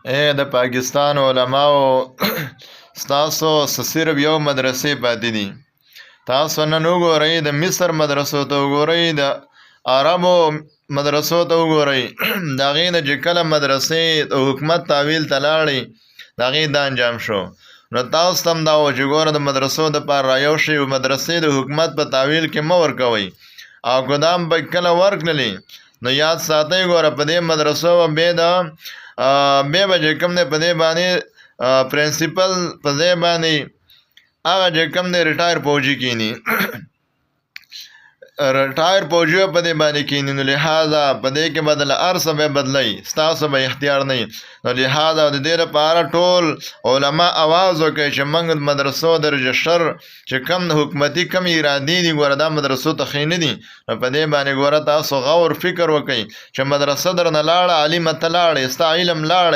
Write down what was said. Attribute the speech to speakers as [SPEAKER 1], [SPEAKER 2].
[SPEAKER 1] د پاکستان علماو ستاسو صرف یو مدرسې پاتې دي. تاسو نن وګورئ د مصر مدرسو ته وګورئ، د عربو مدرسو ته وګورئ. د هغې نه چې کله مدرسې د حکومت تحویل ته لاړې، د هغې دا انجام شو. نو تاسو ته هم دا و چې ګوره د مدرسو دپاره رایو شئ، مدرسې د حکومت په تحویل کې مه ورکوئ، او که دا هم به کله ورکړلې نو یاد ساتئ ګوره په دې مدرسو به بیا به چې کوم دی په دې باندې پرنسپل په ځای باندې هغه چې کوم دی ریټایر فوجي کینی ریټایر فوجي په دې باندې کینی. نو لحاظه په دې کې بدله هر څه به بدلئ، ستاسو به اختیار نه وي. نو لحاظه د دې لپاره ټول علما اواز وکړئ چې موږ مدرسو د رجسټر چې کم حکومتي کم ارادې دي ګوره دا مدرسو ته ښې نه دي. نو په دې باندې ګوره تاسو غور فکر وکئ چې مدرسه درنه لاړه، علم ته لاړې، ستا علم لاړې